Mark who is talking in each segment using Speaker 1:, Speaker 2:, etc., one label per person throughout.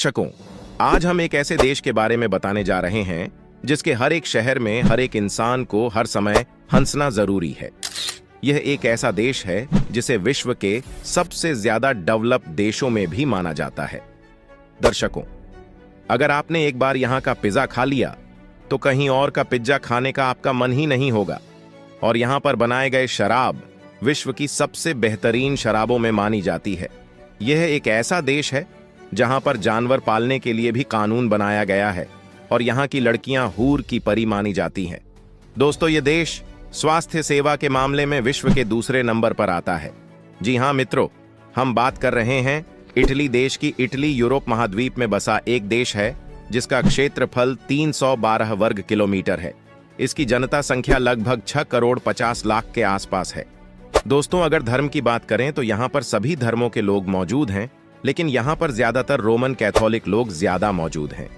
Speaker 1: दर्शकों, आज हम एक ऐसे देश के बारे में बताने जा रहे हैं जिसके हर एक शहर में हर एक इंसान को हर समय हंसना जरूरी है। यह एक ऐसा देश है जिसे विश्व के सबसे ज्यादा डेवलप देशों में भी माना जाता है। दर्शकों, अगर आपने एक बार यहां का पिज्जा खा लिया तो कहीं और का पिज्जा खाने का आपका मन ही नहीं होगा। और यहां पर बनाए गए शराब विश्व की सबसे बेहतरीन शराबों में मानी जाती है। यह एक ऐसा देश है जहां पर जानवर पालने के लिए भी कानून बनाया गया है और यहां की लड़कियां हूर की परी मानी जाती हैं। दोस्तों, यह देश स्वास्थ्य सेवा के मामले में विश्व के दूसरे नंबर पर आता है। जी हां मित्रों, हम बात कर रहे हैं इटली देश की। इटली यूरोप महाद्वीप में बसा एक देश है जिसका क्षेत्रफल 312 वर्ग किलोमीटर है। इसकी जनता संख्या लगभग 6 करोड़ 50 लाख के आसपास है। दोस्तों, अगर धर्म की बात करें तो यहाँ पर सभी धर्मों के लोग मौजूद हैं, लेकिन यहाँ पर ज्यादातर रोमन कैथोलिक लोग ज्यादा मौजूद हैं।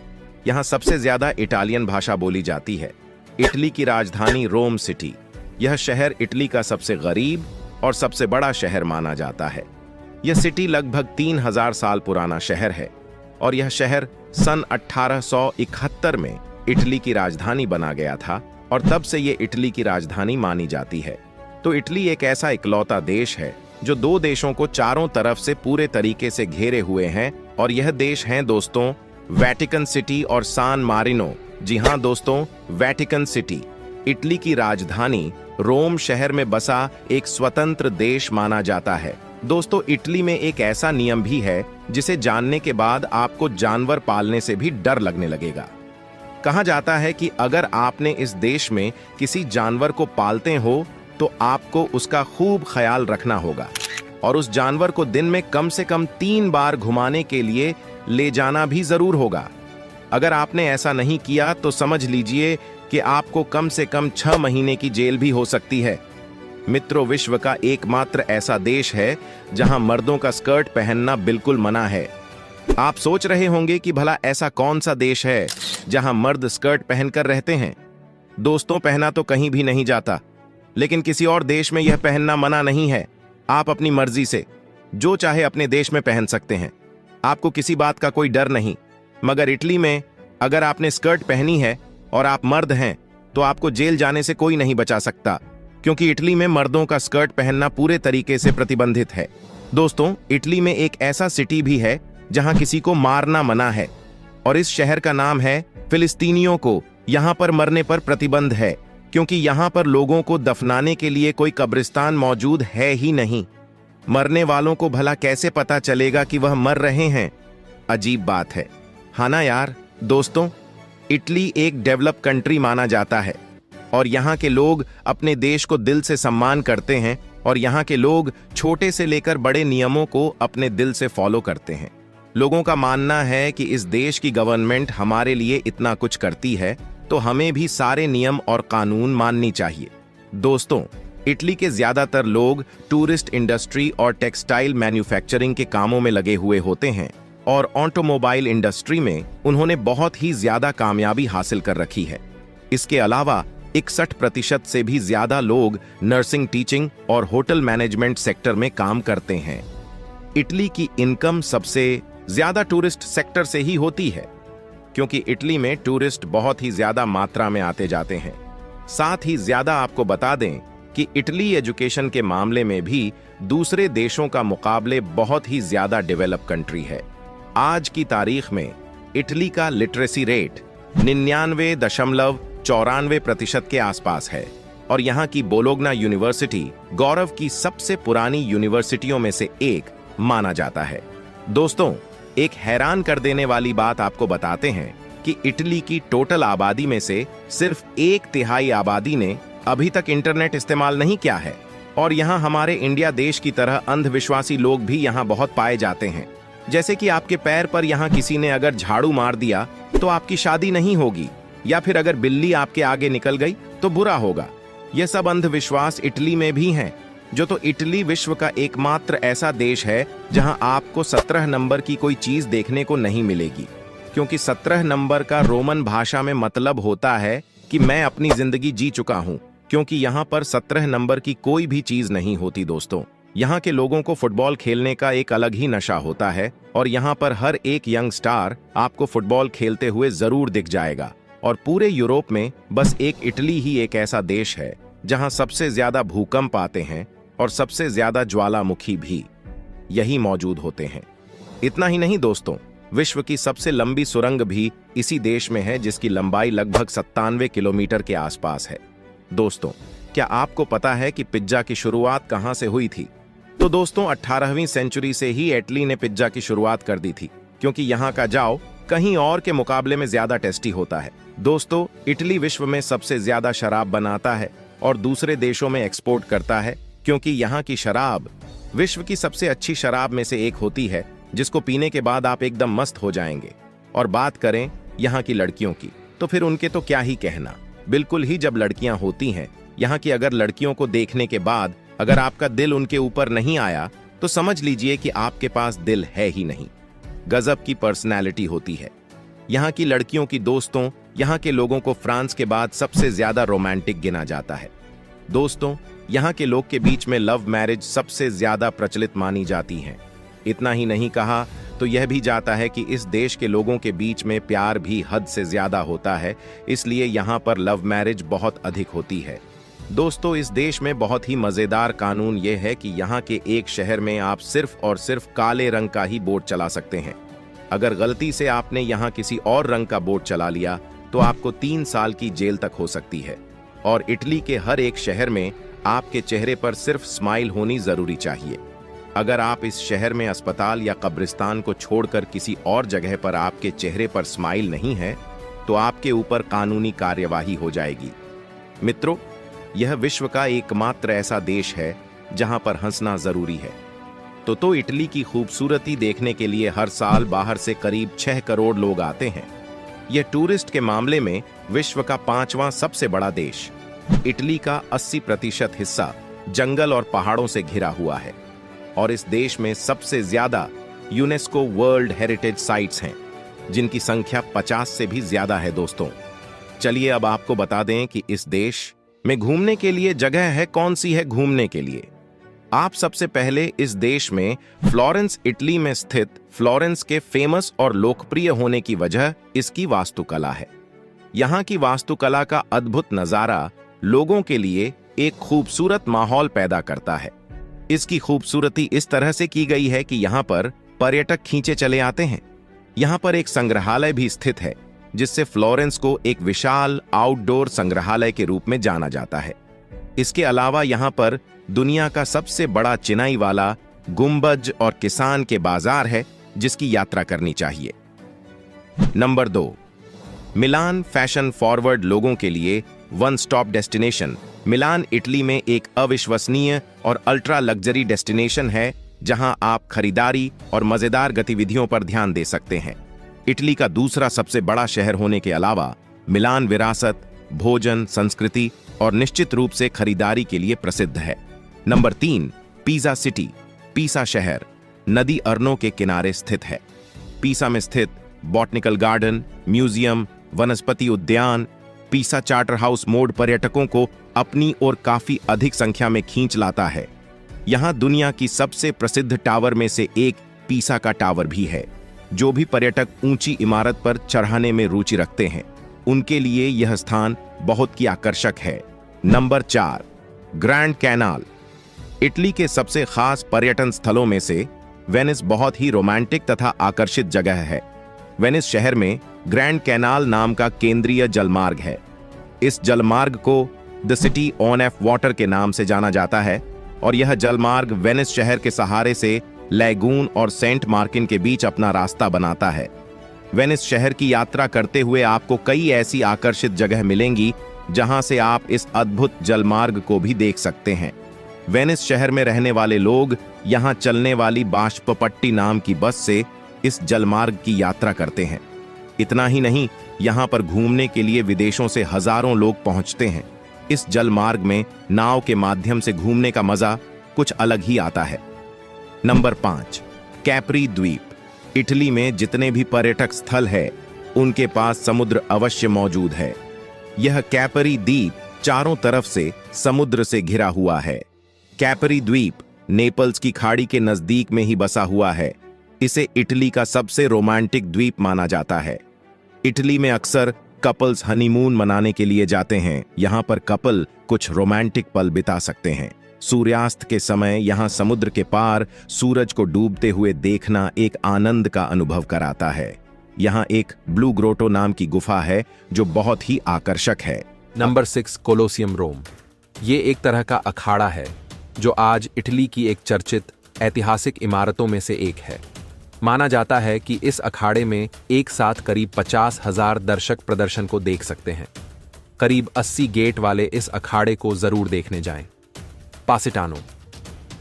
Speaker 1: यहाँ सबसे ज्यादा इटालियन भाषा बोली जाती है। इटली की राजधानी रोम सिटी, यह शहर इटली का सबसे गरीब और सबसे बड़ा शहर माना जाता है। यह सिटी लगभग 3000 साल पुराना शहर है और यह शहर सन 1871 में इटली की राजधानी बना गया था और तब से यह इटली की राजधानी मानी जाती है। तो इटली एक ऐसा इकलौता देश है जो दो देशों को चारों तरफ से पूरे तरीके से घेरे हुए हैं और यह देश हैं दोस्तों वेटिकन सिटी और सान मारिनो। जी हां दोस्तों, वेटिकन सिटी इटली की राजधानी रोम शहर में बसा एक स्वतंत्र देश माना जाता है। दोस्तों, इटली में एक ऐसा नियम भी है जिसे जानने के बाद आपको जानवर पालने से भी डर लगने लगेगा। कहा जाता है कि अगर आपने इस देश में किसी जानवर को पालते हो तो आपको उसका खूब ख्याल रखना होगा और उस जानवर को दिन में कम से कम 3 बार घुमाने के लिए ले जाना भी जरूर होगा। अगर आपने ऐसा नहीं किया तो समझ लीजिए कि आपको कम से कम 6 महीने की जेल भी हो सकती है। मित्रों, विश्व का एकमात्र ऐसा देश है जहां मर्दों का स्कर्ट पहनना बिल्कुल मना है। आप सोच रहे होंगे कि भला ऐसा कौन सा देश है जहां मर्द स्कर्ट पहनकर रहते हैं। दोस्तों, पहना तो कहीं भी नहीं जाता, लेकिन किसी और देश में यह पहनना मना नहीं है। आप अपनी मर्जी से जो चाहे अपने देश में पहन सकते हैं, आपको किसी बात का कोई डर नहीं। मगर इटली में अगर आपने स्कर्ट पहनी है और आप मर्द हैं तो आपको जेल जाने से कोई नहीं बचा सकता, क्योंकि इटली में मर्दों का स्कर्ट पहनना पूरे तरीके से प्रतिबंधित है। दोस्तों, इटली में एक ऐसा सिटी भी है जहां किसी को मारना मना है और इस शहर का नाम है फिलिस्तीनियों को। यहां पर मरने पर प्रतिबंध है क्योंकि यहां पर लोगों को दफनाने के लिए कोई कब्रिस्तान मौजूद है ही नहीं। मरने वालों को भला कैसे पता चलेगा कि वह मर रहे हैं? अजीब बात है, हाँ ना यार। दोस्तों, इटली एक डेवलप कंट्री माना जाता है और यहाँ के लोग अपने देश को दिल से सम्मान करते हैं और यहाँ के लोग छोटे से लेकर बड़े नियमों को अपने दिल से फॉलो करते हैं। लोगों का मानना है कि इस देश की गवर्नमेंट हमारे लिए इतना कुछ करती है तो हमें भी सारे नियम और कानून माननी चाहिए। दोस्तों, इटली के ज्यादातर लोग टूरिस्ट इंडस्ट्री और टेक्सटाइल मैन्युफैक्चरिंग के कामों में लगे हुए होते हैं और ऑटोमोबाइल इंडस्ट्री में उन्होंने बहुत ही ज्यादा कामयाबी हासिल कर रखी है। इसके अलावा 61% से भी ज्यादा लोग नर्सिंग, टीचिंग और होटल मैनेजमेंट सेक्टर में काम करते हैं। इटली की इनकम सबसे ज्यादा टूरिस्ट सेक्टर से ही होती है, क्योंकि इटली में टूरिस्ट बहुत ही ज्यादा मात्रा में आते जाते हैं। साथ ही ज्यादा आपको बता दें कि इटली एजुकेशन के मामले में भी दूसरे देशों का मुकाबले बहुत ही ज्यादा डेवलप कंट्री है। आज की तारीख में इटली का लिटरेसी रेट 99.94% के आसपास है और यहाँ की बोलोग्ना यूनिवर्सिटी गौरव की सबसे पुरानी यूनिवर्सिटियों में से एक माना जाता है। दोस्तों, एक हैरान कर देने वाली बात आपको बताते हैं कि इटली की टोटल आबादी में से सिर्फ 1/3 आबादी ने अभी तक इंटरनेट इस्तेमाल नहीं किया है और यहाँ हमारे इंडिया देश की तरह अंधविश्वासी लोग भी यहाँ बहुत पाए जाते हैं। जैसे कि आपके पैर पर यहाँ किसी ने अगर झाड़ू मार दिया तो आपकी शादी नहीं होगी, या फिर अगर बिल्ली आपके आगे निकल गई तो बुरा होगा। यह सब अंधविश्वास इटली में भी हैं। जो तो इटली विश्व का एकमात्र ऐसा देश है जहां आपको 17 नंबर की कोई चीज देखने को नहीं मिलेगी, क्योंकि 17 नंबर का रोमन भाषा में मतलब होता है कि मैं अपनी जिंदगी जी चुका हूं, क्योंकि यहां पर 17 नंबर की कोई भी चीज नहीं होती। दोस्तों, यहाँ के लोगों को फुटबॉल खेलने का एक अलग ही नशा होता है और यहाँ पर हर एक यंग स्टार आपको फुटबॉल खेलते हुए जरूर दिख जाएगा। और पूरे यूरोप में बस एक इटली ही एक ऐसा देश है जहाँ सबसे ज्यादा भूकंप आते हैं और सबसे ज्यादा ज्वालामुखी भी यही मौजूद होते हैं। इतना ही नहीं दोस्तों, विश्व की सबसे लंबी सुरंग भी इसी देश में है जिसकी लंबाई लगभग 97 किलोमीटर के आसपास है। दोस्तों, क्या आपको पता है कि पिज्जा की शुरुआत कहां से हुई थी? तो दोस्तों, 18वीं सेंचुरी से ही इटली ने पिज्जा की शुरुआत कर दी थी, क्योंकि यहाँ का जाओ कहीं और के मुकाबले में ज्यादा टेस्टी होता है। दोस्तों, इटली विश्व में सबसे ज्यादा शराब बनाता है और दूसरे देशों में एक्सपोर्ट करता है, क्योंकि यहाँ की शराब विश्व की सबसे अच्छी शराब में से एक होती है, जिसको पीने के बाद आप एकदम मस्त हो जाएंगे। और बात करें यहाँ की लड़कियों की, तो फिर उनके तो क्या ही कहना। बिल्कुल ही जब लड़कियां होती हैं, यहाँ की अगर लड़कियों को देखने के बाद अगर आपका दिल उनके ऊपर नहीं आया तो समझ लीजिए कि आपके पास दिल है ही नहीं। गजब की पर्सनैलिटी होती है यहाँ की लड़कियों की। दोस्तों, यहाँ के लोगों को फ्रांस के बाद सबसे ज्यादा रोमांटिक गिना जाता है। दोस्तों, यहाँ के लोग के बीच में लव मैरिज सबसे ज्यादा प्रचलित मानी जाती हैं। इतना ही नहीं कहा तो यह भी जाता है कि इस देश के लोगों के बीच में प्यार भी हद से ज्यादा होता है, इसलिए यहाँ पर लव मैरिज बहुत अधिक होती है। दोस्तों, इस देश में बहुत ही मजेदार कानून यह है कि यहाँ के एक शहर में आप सिर्फ और सिर्फ काले रंग का ही बोट चला सकते हैं। अगर गलती से आपने यहाँ किसी और रंग का बोट चला लिया तो आपको 3 साल की जेल तक हो सकती है। और इटली के हर एक शहर में आपके चेहरे पर सिर्फ स्माइल होनी जरूरी चाहिए। अगर आप इस शहर में अस्पताल या कब्रिस्तान को छोड़कर किसी और जगह पर आपके चेहरे पर स्माइल नहीं है तो आपके ऊपर कानूनी कार्यवाही हो जाएगी। मित्रों, यह विश्व का एकमात्र ऐसा देश है जहां पर हंसना जरूरी है। तो इटली की खूबसूरती देखने के लिए हर साल बाहर से करीब 6 करोड़ लोग आते हैं। यह टूरिस्ट के मामले में विश्व का 5वां सबसे बड़ा देश। इटली का 80% हिस्सा जंगल और पहाड़ों से घिरा हुआ है और इस देश में सबसे ज्यादा यूनेस्को वर्ल्ड हेरिटेज साइट्स हैं, जिनकी संख्या 50 से भी ज्यादा है। दोस्तों, चलिए अब आपको बता दें कि इस देश में घूमने के लिए जगह है कौन सी है घूमने के लिए। आप सबसे पहले इस देश में फ्लोरेंस, इटली में स्थित फ्लोरेंस के फेमस और लोकप्रिय होने की वजह इसकी वास्तुकला है। यहाँ की वास्तुकला का अद्भुत नजारा लोगों के लिए एक खूबसूरत माहौल पैदा करता है। इसकी खूबसूरती इस तरह से की गई है कि यहाँ पर पर्यटक खींचे चले आते हैं। यहाँ पर एक संग्रहालय भी स्थित है, जिससे फ्लोरेंस को एक विशाल आउटडोर संग्रहालय के रूप में जाना जाता है। इसके अलावा यहाँ पर दुनिया का सबसे बड़ा चिनाई वाला गुंबज और किसान के बाजार है, जिसकी यात्रा करनी चाहिए। नंबर 2, मिलान फैशन फॉरवर्ड लोगों के लिए one stop destination. Milan Italy में एक अविश्वसनीय और अल्ट्रा लग्जरी डेस्टिनेशन है, जहां आप खरीदारी और मजेदार गतिविधियों पर ध्यान दे सकते हैं। इटली का दूसरा सबसे बड़ा शहर होने के अलावा मिलान विरासत, भोजन, संस्कृति और निश्चित रूप से खरीदारी के लिए प्रसिद्ध है। नंबर 3, पिसा सिटी। पिसा शहर नदी अर्नो के किनारे स्थित है। पिसा में स्थित बॉटनिकल गार्डन, म्यूजियम, वनस्पति उद्यान, पिसा चार्टर हाउस मोड पर्यटकों को अपनी ओर काफी अधिक संख्या में खींच लाता है। यहाँ दुनिया की सबसे प्रसिद्ध टावर में से एक पिसा का टावर भी है। जो भी पर्यटक ऊंची इमारत पर चढ़ाने में रुचि रखते हैं, उनके लिए यह स्थान बहुत ही आकर्षक है। Number 4, grand canal. इटली के सबसे खास पर्यटन स्थलों में से वेनिस बहुत ही रोमांटिक तथा आकर्षित जगह है। वेनिस शहर में ग्रैंड कैनाल नाम का केंद्रीय जलमार्ग है। इस जलमार्ग को the city on F water के नाम से जाना जाता है और यह जलमार्ग वेनिस शहर के सहारे से लैगून और सेंट मार्टिन के बीच अपना रास्ता बनाता है। वेनिस शहर की यात्रा करते हुए आपको कई ऐसी आकर्षित जगह मिलेंगी जहां से आप इस अद्भुत जलमार्ग को भी देख सकते हैं। वेनिस शहर में रहने वाले लोग यहां चलने वाली बाष्पपट्टी नाम की बस से इस जलमार्ग की यात्रा करते हैं। इतना ही नहीं, यहां पर घूमने के लिए विदेशों से हजारों लोग पहुंचते हैं। इस जलमार्ग में नाव के माध्यम से घूमने का मजा कुछ अलग ही आता है। नंबर 5, कैप्री द्वीप। इटली में जितने भी पर्यटक स्थल है, उनके पास समुद्र अवश्य मौजूद है। यह कैपरी द्वीप चारों तरफ से समुद्र से घिरा हुआ है। कैपरी द्वीप नेपल्स की खाड़ी के नजदीक में ही बसा हुआ है। इसे इटली का सबसे रोमांटिक द्वीप माना जाता है। इटली में अक्सर कपल्स हनीमून मनाने के लिए जाते हैं। यहाँ पर कपल कुछ रोमांटिक पल बिता सकते हैं। सूर्यास्त के समय यहाँ समुद्र के पार सूरज को डूबते हुए देखना एक आनंद का अनुभव कराता है। यहाँ एक ब्लू ग्रोटो नाम की गुफा है जो बहुत ही आकर्षक है।
Speaker 2: नंबर 6, कोलोसियम रोम। ये एक तरह का अखाड़ा है जो आज इटली की एक चर्चित ऐतिहासिक इमारतों में से एक है। माना जाता है कि इस अखाड़े में एक साथ करीब 50,000 दर्शक प्रदर्शन को देख सकते हैं। करीब 80 गेट वाले इस अखाड़े को जरूर देखने जाएं। पासिटानो।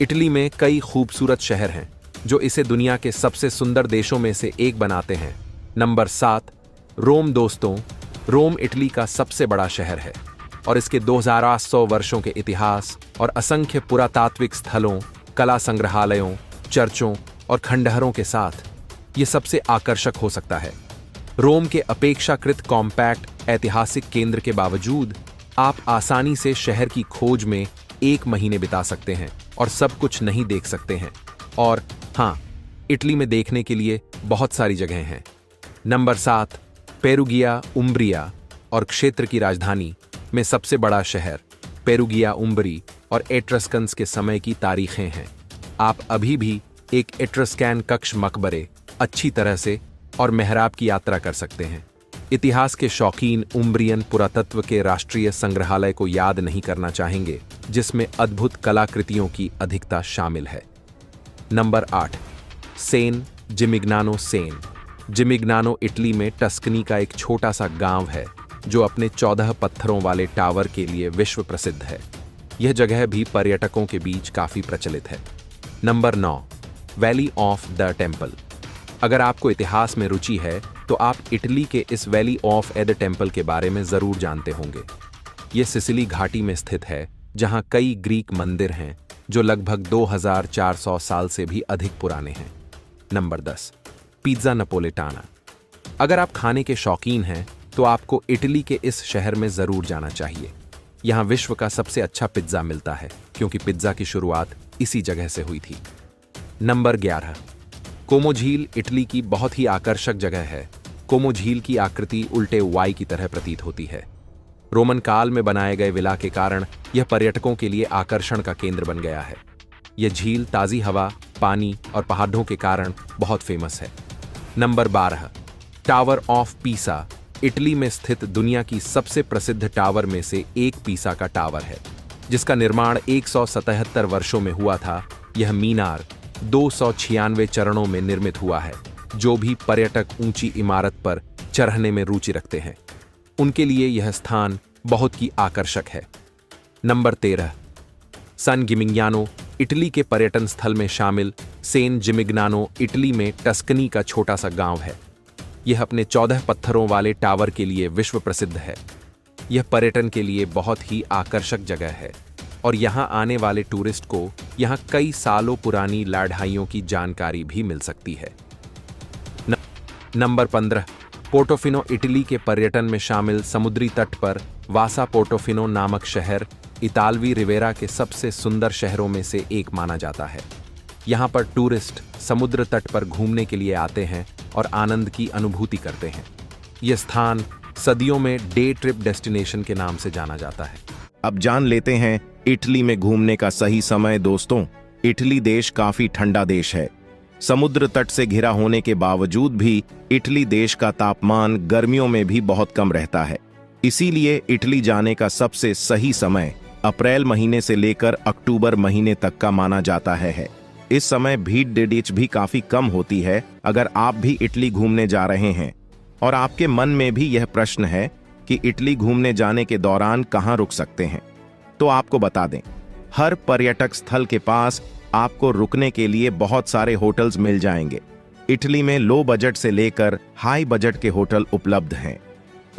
Speaker 2: इटली में कई खूबसूरत शहर हैं जो इसे दुनिया के सबसे सुंदर देशों में से एक बनाते हैं। नंबर 7, रोम। दोस्तों, रोम इटली का सबसे बड़ा शहर है और इसके 2800 वर्षों के इतिहास और असंख्य पुरातात्विक स्थलों, कला संग्रहालयों, चर्चों और खंडहरों के साथ ये सबसे आकर्षक हो सकता है। रोम के अपेक्षाकृत कॉम्पैक्ट ऐतिहासिक केंद्र के बावजूद आप आसानी से शहर की खोज में 1 महीने बिता सकते हैं और सब कुछ नहीं देख सकते हैं। और हाँ, इटली में देखने के लिए बहुत सारी जगहें हैं। नंबर 7, पेरुगिया उम्ब्रिया और क्षेत्र की राजधानी में सबसे बड़ा शहर पेरुगिया उम्बरी और एट्रस्कन्स के समय की तारीखें हैं। आप अभी भी एक एट्रस्कैन कक्ष मकबरे अच्छी तरह से और मेहराब की यात्रा कर सकते हैं। इतिहास के शौकीन उम्ब्रियन पुरातत्व के राष्ट्रीय संग्रहालय को याद नहीं करना चाहेंगे, जिसमें अद्भुत कलाकृतियों की अधिकता शामिल है। नंबर 8, सेन जिमिग्नानो। सेन जिमिग्नानो इटली में टस्कनी का एक छोटा सा गांव है जो अपने 14 पत्थरों वाले टावर के लिए विश्व प्रसिद्ध है। यह जगह भी पर्यटकों के बीच काफी प्रचलित है। Number 9, valley of the temple. अगर आपको इतिहास में रुचि है तो आप इटली के इस वैली ऑफ द टेम्पल के बारे में जरूर जानते होंगे। यह सिसिली घाटी में स्थित है जहां कई ग्रीक मंदिर हैं जो लगभग 2400 साल से भी अधिक पुराने हैं। Number 10, pizza napoletana. अगर आप खाने के शौकीन हैं तो आपको इटली के इस शहर में जरूर जाना चाहिए। यहाँ विश्व का सबसे अच्छा पिज्जा मिलता है क्योंकि पिज्जा की शुरुआत इसी जगह से हुई थी। नंबर 11, कोमो झील। इटली की बहुत ही आकर्षक जगह है। कोमो झील की आकृति उल्टे वाई की तरह प्रतीत होती है। रोमन काल में बनाए गए विला के कारण यह पर्यटकों के लिए आकर्षण का केंद्र बन गया है। यह झील ताजी हवा, पानी और पहाड़ों के कारण बहुत फेमस है। Number 12, tower of Pisa. Italy में स्थित दुनिया की सबसे प्रसिद्ध टावर में से एक पीसा का टावर है जिसका निर्माण 177 वर्षों में हुआ था। यह मीनार 296 चरणों में निर्मित हुआ है। जो भी पर्यटक ऊंची इमारत पर चढ़ने में रुचि रखते हैं उनके लिए यह स्थान बहुत ही आकर्षक है। नंबर 13, सन जिमिग्नानो। इटली के पर्यटन स्थल में शामिल सेन जिमिग्नानो इटली में टस्कनी का छोटा सा गांव है। यह अपने 14 पत्थरों वाले टावर के लिए विश्व प्रसिद्ध है। यह पर्यटन के लिए बहुत ही आकर्षक जगह है और यहाँ आने वाले टूरिस्ट को यहाँ कई सालों पुरानी लड़ाइयों की जानकारी भी मिल सकती है। Number 15, Portofino. इटली के पर्यटन में शामिल समुद्री तट पर वासा पोर्टोफिनो नामक शहर इतालवी रिवेरा के सबसे सुंदर शहरों में से एक माना जाता है। यहाँ पर टूरिस्ट समुद्र तट पर घूमने के लिए आते हैं और आनंद की अनुभूति करते हैं। यह स्थान सदियों में डे ट्रिप डेस्टिनेशन के नाम से जाना जाता है।
Speaker 1: अब जान लेते हैं इटली में घूमने का सही समय। दोस्तों, इटली देश काफी ठंडा देश है। समुद्र तट से घिरा होने के बावजूद भी इटली देश का तापमान गर्मियों में भी बहुत कम रहता है। इसीलिए इटली जाने का सबसे सही समय अप्रैल महीने से लेकर अक्टूबर महीने तक का माना जाता है। इस समय भीड़ भी काफी कम होती है। अगर आप भी इटली घूमने जा रहे हैं और आपके मन में भी यह प्रश्न है कि इटली घूमने जाने के दौरान कहां रुक सकते हैं, तो आपको बता दें, हर पर्यटक स्थल के पास आपको रुकने के लिए बहुत सारे होटल्स मिल जाएंगे। इटली में लो बजट से लेकर हाई बजट के होटल उपलब्ध हैं।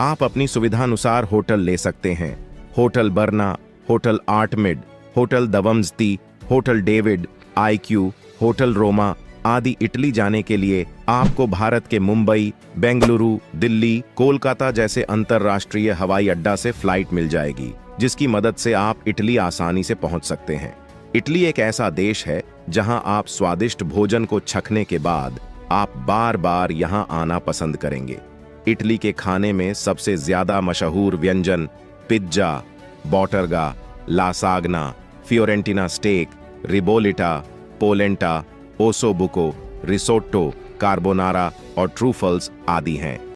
Speaker 1: आप अपनी सुविधानुसार होटल ले सकते हैं। Hotel Berna, hotel Artemide, hotel दवम्स्ती, hotel David, IQ, hotel Roma आदि। इटली जाने के लिए आपको भारत के मुंबई, बेंगलुरु, दिल्ली, कोलकाता जैसे अंतर्राष्ट्रीय हवाई अड्डा से फ्लाइट मिल जाएगी, जिसकी मदद से आप इटली आसानी से पहुंच सकते हैं। इटली एक ऐसा देश है जहां आप स्वादिष्ट भोजन को चखने के बाद आप बार बार यहां आना पसंद करेंगे। इटली के खाने में सबसे ज्यादा मशहूर व्यंजन pizza, bottarga, lasagna, fiorentina steak, ribollita, polenta, ossobuco, risotto, carbonara और ट्रूफल्स आदि हैं।